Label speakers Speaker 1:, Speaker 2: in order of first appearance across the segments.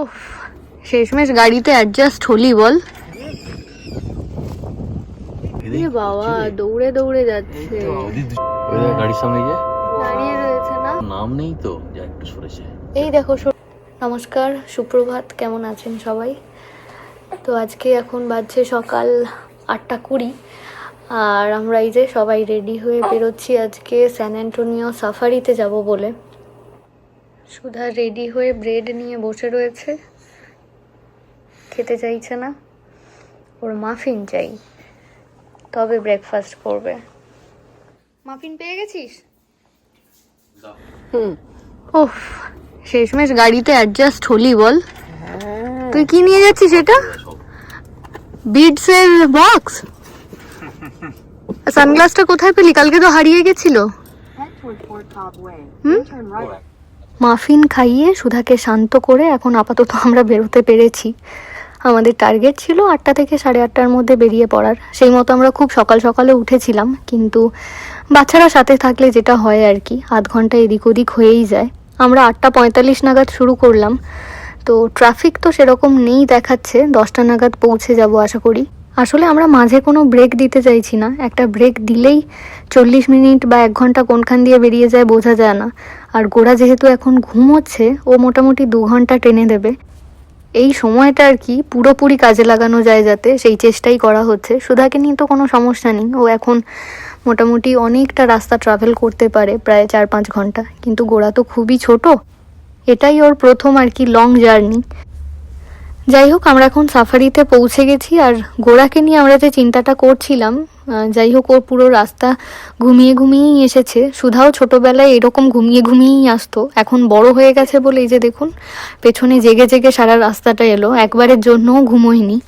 Speaker 1: ওহ, শেষমেশ গাড়িতে অ্যাডজাস্ট হলি বল। বাবা দৌড়ে দৌড়ে যাচ্ছে।
Speaker 2: গাড়ির সামনে গিয়ে
Speaker 1: দাঁড়িয়ে রয়েছে না,
Speaker 2: নাম নেই তো, যা একটু সরেছে।
Speaker 1: এই দেখো। নমস্কার, সুপ্রভাত, কেমন আছেন সবাই? তো আজকে এখন বাজছে সকাল 8:20 আর আমরা এই যে সবাই রেডি হয়ে বেরোচ্ছি আজকে স্যান অ্যান্টোনিও সাফারিতে যাব বলে। সুধা রেডি হয়ে ব্রেড নিয়ে বসে রয়েছে, খেতে চাইছে না, ওর মাফিন চাই, তবে ব্রেকফাস্ট করবে। মাফিন পেয়ে গেছিস? ওহ, শেষমেশ গাড়িতে অ্যাডজাস্ট হলি বল। তুই কি নিয়ে যাচ্ছিস এটা? বিডস এর বক্স? সানগ্লাসটা কোথায় পেলি? কালকে তো হারিয়ে গেছিল। মাফিন খাইয়ে সুধাকে শান্ত করে এখন আপাতত আমরা বেরোতে পেরেছি। আমাদের টার্গেট ছিল 8টা থেকে 8:30টার মধ্যে বেরিয়ে পড়ার। সেই মতো আমরা খুব সকাল সকালে উঠেছিলাম, কিন্তু বাচ্চারা সাথে থাকলে যেটা হয় আর কি, আধ ঘন্টা এদিক ওদিক হয়েই যায়। আমরা 8:45 নাগাদ শুরু করলাম, তো ট্রাফিক তো সেরকম নেই দেখাচ্ছে, 10টা নাগাদ পৌঁছে যাব আশা করি। আসলে আমরা মাঝে কোনো ব্রেক দিতে চাইছি না, একটা ব্রেক দিলেই 40 মিনিট বা 1 ঘন্টা কোনখান দিয়ে বেরিয়ে যায় বোঝা যায় না। আর গোড়া যেহেতু এখন ঘুমোচ্ছে, ও মোটামুটি 2 ঘন্টা টেনে দেবে। এই সময়টা আর কি পুরোপুরি কাজে লাগানো যায় যাতে, সেই চেষ্টাই করা হচ্ছে। সুধাকে নিয়ে তো কোনো সমস্যা নেই, ও এখন মোটামুটি অনেকটা রাস্তা ট্রাভেল করতে পারে, প্রায় 4-5 ঘন্টা। কিন্তু গোড়া তো খুবই ছোট, এটাই ওর প্রথম আর কি লং জার্নি। যাই হোক, আমরা এখন সাফারিতে পৌঁছে গেছি। আর গোড়াকে নিয়ে আমরা যে চিন্তাটা করছিলাম, যাই হোক ও পুরো রাস্তা ঘুমিয়ে ঘুমিয়েই এসেছে। সুধাও ছোটবেলায় এরকম ঘুমিয়ে ঘুমিয়েই আসতো, এখন বড় হয়ে গেছে বলে এই যে দেখুন পেছনে জেগে জেগে সারা রাস্তাটা এলো, একবারের জন্যও ঘুমোয়নি।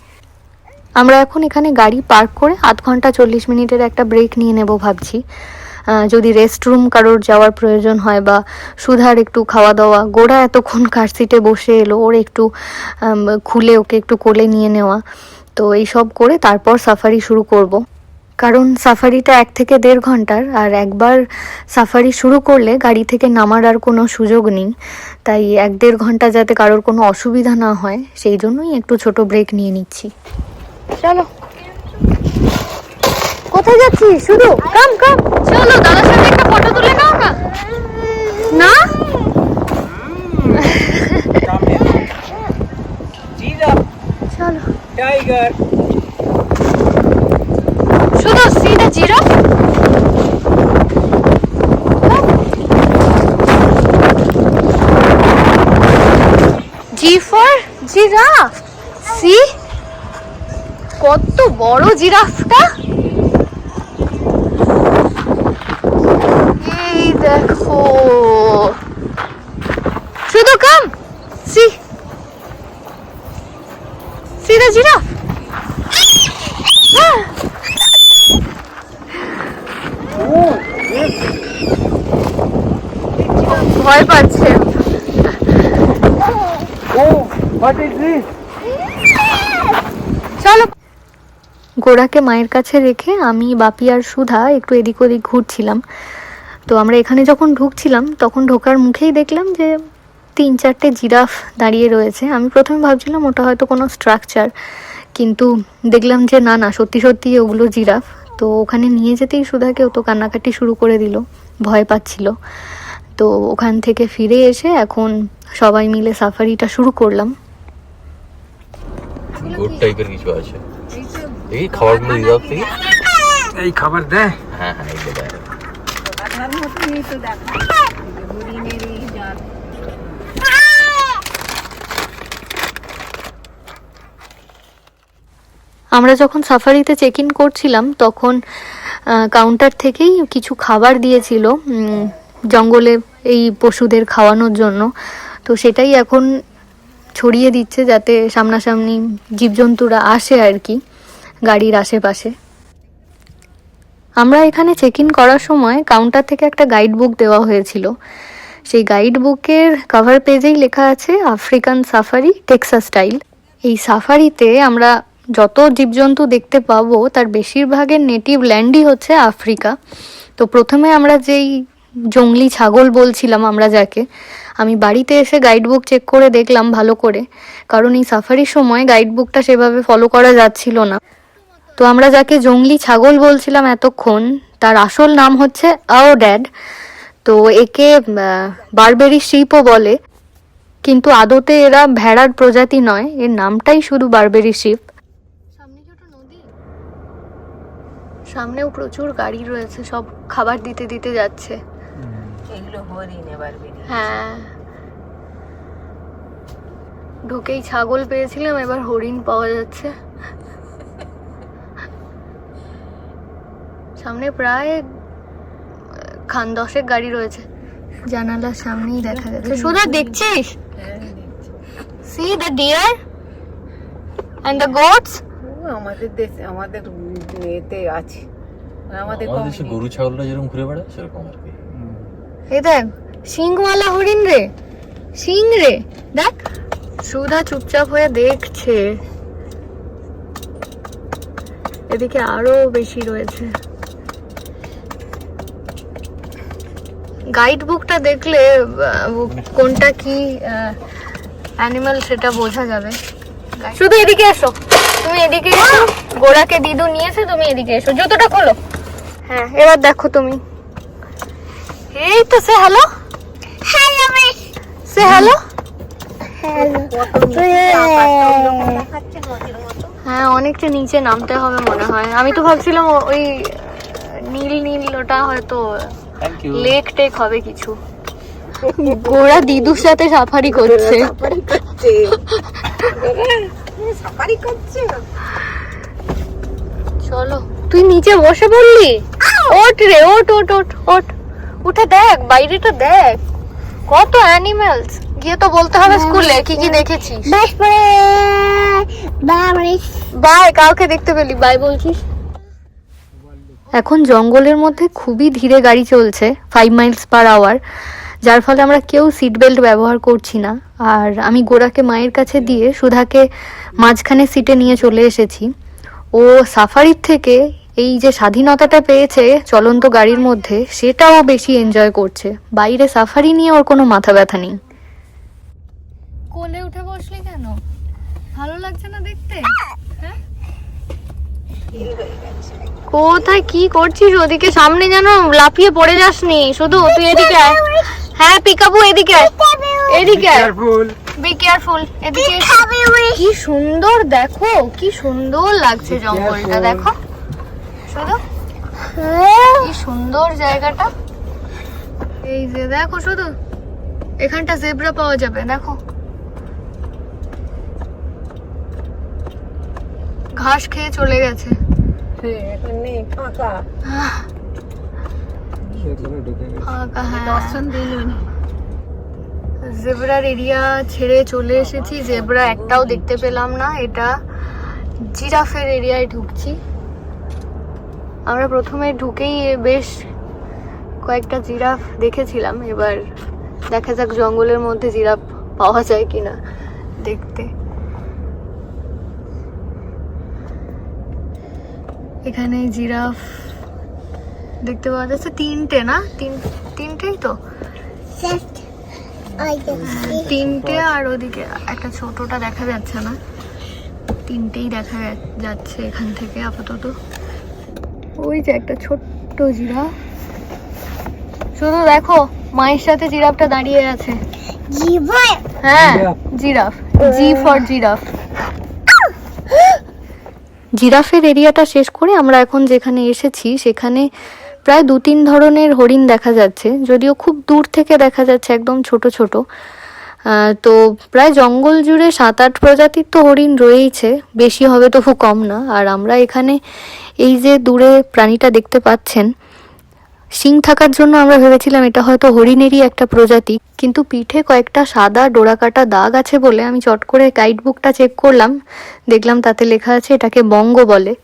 Speaker 1: আমরা এখন এখানে গাড়ি পার্ক করে আধ ঘন্টা 40 মিনিটের একটা ব্রেক নিয়ে নেব ভাবছি। যদি রেস্টরুম কারোর যাওয়ার প্রয়োজন হয় বা সুধার একটু খাওয়া দাওয়া, গোড়া এতক্ষণ কার সিটে বসে এলো, ওর একটু খুলে ওকে একটু কোলে নিয়ে নেওয়া, তো এই সব করে তারপর সাফারি শুরু করব। কারণ সাফারিটা 1 থেকে 1.5 ঘন্টার, আর একবার সাফারি শুরু করলে গাড়ি থেকে নামার আর কোনো সুযোগ নেই। তাই 1-1.5 ঘন্টা যাতে কারোর কোনো অসুবিধা না হয়, সেই জন্যই একটু ছোট ব্রেক নিয়ে নিচ্ছি। চলো, কোথায় যাচ্ছি? শুধু কাম কাম, চলো দাদার সাথে একটা ফটো তুলে নাও না। না চলো টাইগার, শুধু see the giraffe. G for giraffe. See কত বড় জিরাফটা, এই দেখো। শুধু come see see the giraffe. ভয় পাচ্ছে। চলো, গোড়াকে মায়ের কাছে রেখে আমি, বাপি আর সুধা একটু এদিক ওদিক ঘুরছিলাম। তো আমরা এখানে যখন ঢুকছিলাম তখন ঢোকার মুখেই দেখলাম যে 3-4টে জিরাফ দাঁড়িয়ে রয়েছে। আমি প্রথমে ভাবছিলাম ওটা হয়তো কোনো স্ট্রাকচার, কিন্তু দেখলাম যে না না, সত্যি সত্যি ওগুলো জিরাফ। তো ওখানে নিয়ে যেতেই সুধাকেও তো কান্নাকাটি শুরু করে দিল, ভয় পাচ্ছিল। তো ওখান থেকে ফিরে এসে এখন সবাই মিলে সাফারিটা শুরু করলাম।
Speaker 2: গুড টাইপের কিছু আছে, এই খাবারগুলো দিতে হবে।
Speaker 3: এই খাবার দেয়?
Speaker 2: হ্যাঁ হ্যাঁ, এই দেয়।
Speaker 1: আমরা যখন সাফারিতে চেক ইন করছিলাম তখন কাউন্টার থেকেই কিছু খাবার দিয়েছিল জঙ্গলে এই পশুদের খাওয়ানোর জন্য। তো সেটাই এখন ছড়িয়ে দিচ্ছে যাতে সামনাসামনি জীবজন্তুরা আসে আর কি গাড়ির আশেপাশে। আমরা এখানে চেক ইন করার সময় কাউন্টার থেকে একটা গাইড বুক দেওয়া হয়েছিল। সেই গাইড বুকের কভার পেজেই লেখা আছে আফ্রিকান সাফারি টেক্সাস স্টাইল। এই সাফারিতে আমরা যত জীবজন্তু দেখতে পাবো তার বেশিরভাগের নেটিভ ল্যান্ডই হচ্ছে আফ্রিকা। তো প্রথমে আমরা যেই জংলি ছাগল বলছিলাম আমরা যাকে, আমি বাড়িতে এসে গাইড বুক চেক করে দেখলাম ভালো করে, কারণ এই সাফারির সময় গাইড বুকটা সেভাবে ফলো করা যাচ্ছিল না। তো আমরা যাকে জংলি ছাগল বলছিলাম এতক্ষণ, তার আসল নাম হচ্ছে আওড্যাড। তো একে বারবেরি শিপও বলে, কিন্তু আদতে এরা ভেড়ার প্রজাতি নয়, এর নামটাই শুধু বারবেরি শিপ। সামনে ছোট নদী, সামনেও প্রচুর গাড়ি রয়েছে, সব খাবার দিতে দিতে যাচ্ছে।
Speaker 4: এগুলো হরিণ এবার বেরিয়ে।
Speaker 1: হ্যাঁ, ঢুকেই ছাগল পেয়েছিলাম, এবার হরিণ পাওয়া যাচ্ছে। সামনে প্রায় খান 10 গাড়ি রয়েছে, জানালার সামনেই দেখা যাচ্ছে। সুধা দেখছিস? See the deer and the goats?
Speaker 4: আমাদের দেশে আমাদের এতে আছে, আমাদের
Speaker 2: আমাদের দেশে গরু ছাগলরা যেরকম ঘুরে বেড়ায় সেরকম আর কি।
Speaker 1: এই দেখ সিংওয়ালা হরিণ রে, সিং রে, দেখ। সুধা চুপচাপ হয়ে দেখছে, এদিকে আরো বেশি রয়েছে। গাইড বুকটা দেখলে কোনটা কি অ্যানিমাল সেটা বোঝা যাবে। শুধু এদিকে এসো, তুমি এদিকে এসো, গোড়াকে দিদু নিয়েছে, তুমি এদিকে এসো, জুতোটা খোলো। হ্যাঁ, এবার দেখো তুমি, এই তো সে হ্যালো, সে হ্যালো। হ্যাঁ, অনেকটা নিচে নামতে হবে মনে হয়। আমি তো ভাবছিলাম ওই নীল নীল ওটা হয়তো লেক টেক হবে কিছু। গোড়া দিদুর সাথে সাফারি করছে। চলো, তুই নিচে বসে পড়লি? ওঠ রে, ওঠ ওঠ ওঠ ওঠ, উঠে দেখ বাইরেটা, দেখ কত অ্যানিমেলস। গিয়ে তো বলতে হবে স্কুলে কি কি দেখেছিস। বাই, কাউকে দেখতে পেলি বাই বলছিস? এখন জঙ্গলের মধ্যে খুবই ধীরে গাড়ি চলছে, 5 মাইলস পার আওয়ার, যার ফলে আমরা কেউ সিট বেল্ট ব্যবহার করছি না। আর আমি গোড়াকে মায়ের কাছে দিয়ে সুধাকে মাঝখানে সিটে নিয়ে চলে এসেছি। ও সাফারির থেকে এই যে স্বাধীনতাটা পেয়েছে চলন্ত গাড়ির মধ্যে, সেটাও বেশি এনজয় করছে। বাইরে সাফারি নিয়ে ওর কোনো মাথা ব্যথা নেই। কোলে উঠে বসলি কেন? ভালো লাগছে না দেখতে? হ্যাঁ, কোথায় কি করছিস? ওদিকে সামনে যেন লাফিয়ে পড়ে যাসনি। শুধু তুই এদিকে আয়। হ্যাঁ পিকাবু, এদিকে আয়, এদিকে আয়, বি কেয়ারফুল। এদিকে কি সুন্দর, দেখো কি সুন্দর লাগছে জঙ্গলটা, দেখো শুধু কি সুন্দর জায়গাটা। এই যে দেখো, শুধু এখানটা জেব্রা পাওয়া যাবে, দেখো ঘাস খেয়ে চলে গেছে। ফাঁকা,
Speaker 4: দর্শন দিল।
Speaker 1: জেব্রার এরিয়া ছেড়ে চলে এসেছি, জেব্রা একটাও দেখতে পেলাম না। এটা জিরাফের এরিয়ায় ঢুকছি। আমরা প্রথমে ঢুকেই বেশ কয়েকটা জিরাফ দেখেছিলাম, এবার দেখা যাক জঙ্গলের মধ্যে জিরাফ পাওয়া যায় কিনা দেখতে। এখানে জিরাফ দেখতে পাওয়া যাচ্ছে 3টে, না তিনটেই তো, 3টে, আর ওদিকে একটা ছোটটা দেখা যাচ্ছে না। 3টেই দেখা যাচ্ছে এখান থেকে আপাতত। ওই যে একটা ছোট্ট জিরাফ, শুধু দেখো মায়ের সাথে জিরাফটা দাঁড়িয়ে আছে। হ্যাঁ জিরাফ, জি ফর জিরাফ। জিরাফের এরিয়াটা শেষ করে আমরা এখন যেখানে এসেছি সেখানে প্রায় 2-3 ধরনের হরিণ দেখা যাচ্ছে, যদিও খুব দূর থেকে দেখা যাচ্ছে, একদম ছোট ছোট। তো প্রায় জঙ্গল জুড়ে 7-8 প্রজাতির তো হরিণ রয়েইছে, বেশি হবে তবু কম না। আর আমরা এখানে এই যে দূরে প্রাণীটা দেখতে পাচ্ছেন, শিং থাকার জন্য আমরা ভেবেছিলাম এটা হয়তো হরিণেরই একটা প্রজাতি, কিন্তু পিঠে কয়েকটা সাদা ডোরাকাটা দাগ আছে বলে আমি চট করে গাইড বুকটা চেক করলাম, দেখলাম তাতে লেখা আছে এটাকে বঙ্গ বলে।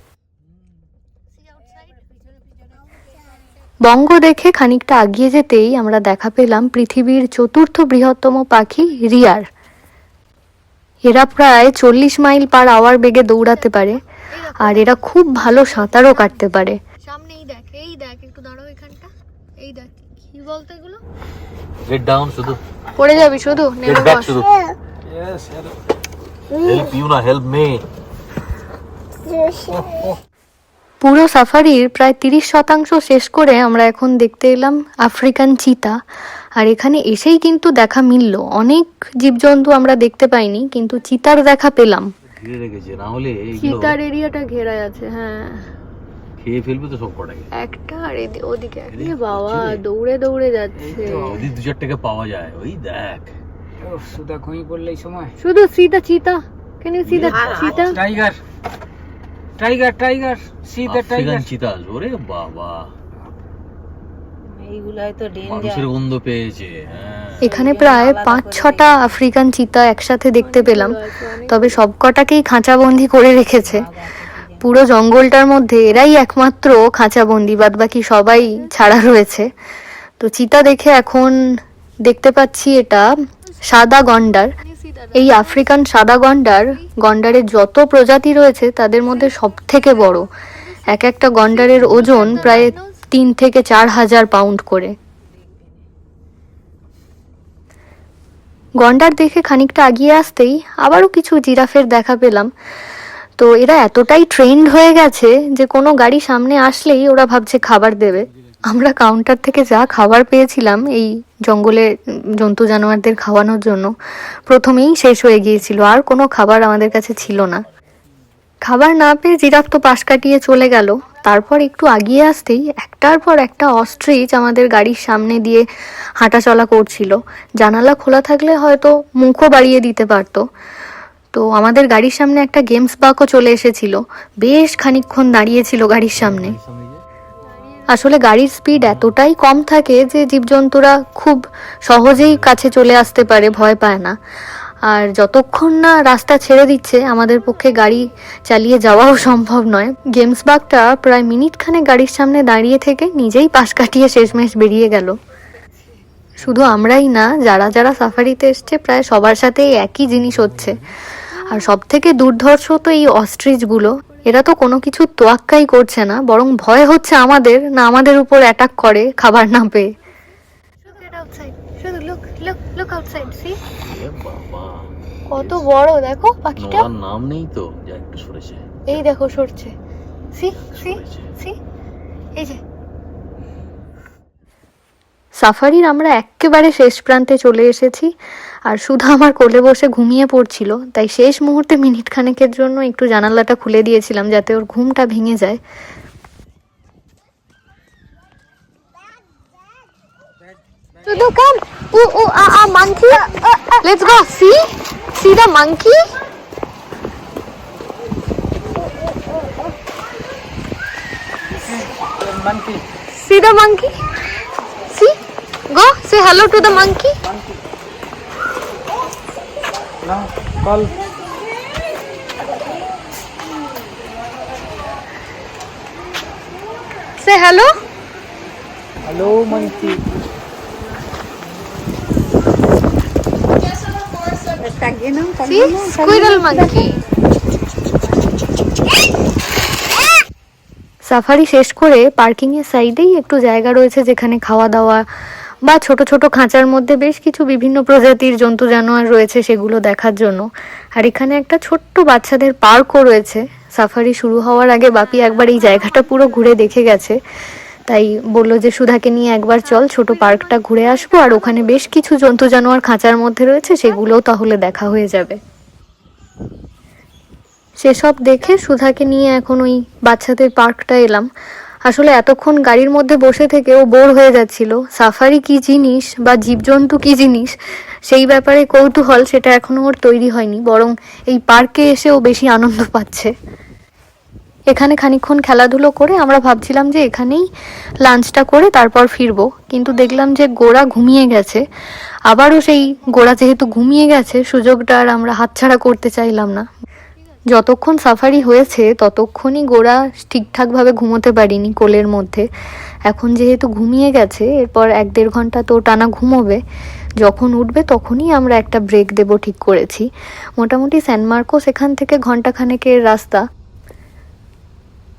Speaker 1: বঙ্গ দেখে খানিকটা আগিয়ে যেতেই আমরা দেখা পেলাম পৃথিবীর 4র্থ বৃহত্তম পাখি রিয়ার। এরা প্রায় 40 মাইল পার আওয়ার বেগে দৌড়াতে পারে, আর এরা খুব ভালো সাঁতারও কাটতে পারে। সামনেই দেখ, এই দেখ, একটু দাঁড়াও এখানটা, এই দেখ বলতো এগুলো?
Speaker 2: গেট ডাউন শুধু,
Speaker 1: পড়ে যাবি শুধু, নেমে
Speaker 2: গেট ব্যাক
Speaker 1: বস।
Speaker 2: শুধু।
Speaker 3: Yes,
Speaker 2: হেল্প ইউ না, হেল্প মি।
Speaker 1: পুরো সাফারির প্রায় 30% শেষ করে আমরা এখন দেখতে এলাম আফ্রিকান চিতা। আর এখানে এসেই কিন্তু দেখা মিলল, অনেক জীবজন্তু আমরা দেখতে পাইনি, কিন্তু চিতার দেখা পেলাম।
Speaker 2: ঘিরে রেখেছে, না হলে এইগুলো
Speaker 1: চিতার এরিয়াটা ঘেরা আছে। হ্যাঁ,
Speaker 2: খেয়ে ফেলবে তো সব কটাকে।
Speaker 1: একটা আর ওদিকে একটা।
Speaker 2: এদিকে
Speaker 1: বাবা
Speaker 2: হচ্ছে রে।
Speaker 1: দৌড়ে দৌড়ে যাচ্ছে।
Speaker 2: ওদিক 2-4 টাকা পাওয়া যায়, ওই দেখ।
Speaker 3: সুদা ঘুমিয়ে পড়লে এই সময়।
Speaker 1: শুধু চিতা চিতা, কেন চিতা চিতা?
Speaker 3: Tiger, tiger, tiger, C the
Speaker 2: African
Speaker 3: tiger.
Speaker 2: চিতা, ওরে বাবা,
Speaker 4: এইগুলাই তো ডেঞ্জার।
Speaker 2: মানুষের গন্ধ পেয়েছে। হ্যাঁ,
Speaker 1: এখানে প্রায় 5-6টা আফ্রিকান চিতা একসাথে দেখতে পেলাম, তবে সবকটাকেই খাঁচাবন্দি করে রেখেছে। পুরো জঙ্গলটার মধ্যে এরাই একমাত্র খাঁচাবন্দি, বাদ বাকি সবাই ছাড়া রয়েছে। তো চিতা দেখে এখন দেখতে পাচ্ছি এটা সাদা গন্ডার। এই আফ্রিকান সাদা গন্ডারের যত প্রজাতি রয়েছে তাদের মধ্যে সব থেকে বড়। এক একটা গন্ডারের ওজন প্রায় 3 থেকে 4 হাজার পাউন্ড করে। গন্ডার দেখে খানিকটা আগিয়ে আসতেই আবারও কিছু জিরাফের দেখা পেলাম। তো এরা এতটাই ট্রেন্ড হয়ে গেছে যে কোনো গাড়ি সামনে আসলেই ওরা ভাবছে খাবার দেবে। আমরা কাউন্টার থেকে যা খাবার পেয়েছিলাম এই জঙ্গলে জন্তু জানোয়ারদের খাওয়ানোর জন্য, প্রথমেই শেষ হয়ে গিয়েছিল, আর কোনো খাবার আমাদের কাছে ছিল না। খাবার না পেয়ে জিরাফ তো পাশ কাটিয়ে চলে গেল। তারপর একটু আগিয়ে আসতেই একটার পর একটা অস্ট্রিচ আমাদের গাড়ির সামনে দিয়ে হাঁটাচলা করছিল। জানালা খোলা থাকলে হয়তো মুখও বাড়িয়ে দিতে পারতো। তো আমাদের গাড়ির সামনে একটা গেমস বাকও চলে এসেছিল, বেশ খানিকক্ষণ দাঁড়িয়েছিল গাড়ির সামনে। আসলে গাড়ির স্পিড এতটাই কম থাকে যে জীবজন্তুরা খুব সহজেই কাছে চলে আসতে পারে, ভয় পায় না। আর যতক্ষণ না রাস্তা ছেড়ে দিচ্ছে আমাদের পক্ষে গাড়ি চালিয়ে যাওয়াও সম্ভব নয়। গেমস বাগটা প্রায় মিনিটখানেক গাড়ির সামনে দাঁড়িয়ে থেকে নিজেই পাশ কাটিয়ে শেষমেশ বেরিয়ে গেল। শুধু আমরাই না, যারা যারা সাফারিতে এসছে প্রায় সবার সাথেই একই জিনিস হচ্ছে। আর সব থেকে দুর্ধর্ষ তো এই অস্ট্রিচগুলো, এরা তো কোনো কিছু তোয়াক্কাই করছে না, বরং ভয় হচ্ছে আমাদের না আমাদের উপর অ্যাটাক করে খাবার না পেয়ে।
Speaker 2: এ বাবা,
Speaker 1: কত বড় দেখো পাখিটা,
Speaker 2: ওর নাম নেই তো, যা একটু সরেছে।
Speaker 1: এই দেখো সরছে। সি সি
Speaker 2: সরেছে।
Speaker 1: সি, এই যে সাফারির আমরা একেবারে শেষ প্রান্তে চলে এসেছি। আর শুধু আমার কোলে বসে ঘুমিয়ে পড়ছিল, তাই শেষ মুহূর্তে মিনিট খানেকের জন্য একটু জানালাটা খুলে দিয়েছিলাম যাতে ওর ঘুমটা ভেঙে যায়। Sudu, come. Monkey. Let's go. See the monkey.
Speaker 3: Monkey.
Speaker 1: See the monkey. See. Go. Say hello to the monkey.
Speaker 3: Now call.
Speaker 1: Say hello.
Speaker 3: Hello monkey.
Speaker 1: See. Squirrel monkey. Safari শেষ করে পার্কিং এর সাইডেই একটু জায়গা রয়েছে যেখানে খাওয়া দাওয়া বা ছোট ছোট খাঁচার মধ্যে বেশ কিছু বিভিন্ন প্রজাতির জন্তু জানোয়ার রয়েছে সেগুলো দেখার জন্য। আর এখানে একটা ছোট্ট বাচ্চাদের পার্কও রয়েছে। সাফারি শুরু হওয়ার আগে বাপি একবার এই জায়গাটা পুরো ঘুরে দেখে গেছে, তাই বললো যে সুধাকে নিয়ে একবার চল ছোট পার্কটা ঘুরে আসবো, আর ওখানে বেশ কিছু জন্তু জানোয়ার খাঁচার মধ্যে রয়েছে সেগুলোও তাহলে দেখা হয়ে যাবে। সেসব দেখে সুধাকে নিয়ে এখন ওই বাচ্চাদের পার্কটা এলাম। আসলে এতক্ষণ গাড়ির মধ্যে বসে থেকে ও বোর হয়ে যাচ্ছিল। সাফারি কি জিনিস বা জীবজন্তু কি জিনিস সেই ব্যাপারে কৌতূহল সেটা এখনো ওর তৈরি হয়নি, বরং এই পার্কে এসে ও বেশি আনন্দ পাচ্ছে। এখানে খানিকক্ষণ খেলাধুলো করে আমরা ভাবছিলাম যে এখানেই লাঞ্চটা করে তারপর ফিরবো, কিন্তু দেখলাম যে গোড়া ঘুমিয়ে গেছে। আবারও সেই গোড়া যেহেতু ঘুমিয়ে গেছে, সুযোগটা আর আমরা হাতছাড়া করতে চাইলাম না। যতক্ষণ সাফারি হয়েছে ততক্ষণই গোড়া ঠিকঠাকভাবে ঘুমোতে পারিনি কোলের মধ্যে। এখন যেহেতু ঘুমিয়ে গেছে, এরপর 1-1.5 ঘন্টা তো টানা ঘুমোবে। যখন উঠবে তখনই আমরা একটা ব্রেক দেব ঠিক করেছি। মোটামুটি স্যান মার্কোস এখান থেকে ঘন্টাখানেকের রাস্তা।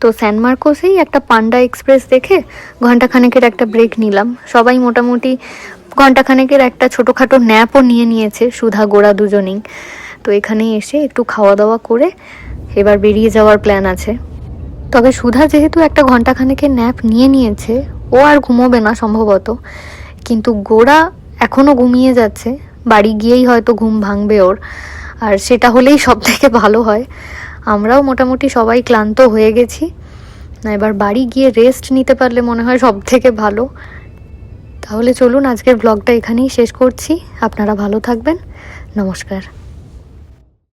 Speaker 1: তো স্যান মার্কোসেই একটা পান্ডা এক্সপ্রেস দেখে ঘন্টাখানেকের একটা ব্রেক নিলাম। সবাই মোটামুটি ঘন্টাখানেকের একটা ছোটোখাটো ন্যাপও নিয়েছে, সুধা গোড়া দুজনেই। তো এখানে এসে একটু খাওয়া দাওয়া করে এবার বেরিয়ে যাওয়ার প্ল্যান আছে। তবে সুধা যেহেতু একটা ঘন্টাখানেকের ন্যাপ নিয়েছে, ও আর ঘুমোবে না সম্ভবত, কিন্তু গোড়া এখনও ঘুমিয়ে যাচ্ছে। বাড়ি গিয়েই হয়তো ঘুম ভাঙবে ওর, আর সেটা হলেই সব থেকে ভালো হয়। আমরাও মোটামুটি সবাই ক্লান্ত হয়ে গেছি, না এবার বাড়ি গিয়ে রেস্ট নিতে পারলে মনে হয় সব থেকে ভালো। তাহলে চলুন আজকের ব্লগটা এখানেই শেষ করছি। আপনারা ভালো থাকবেন। নমস্কার।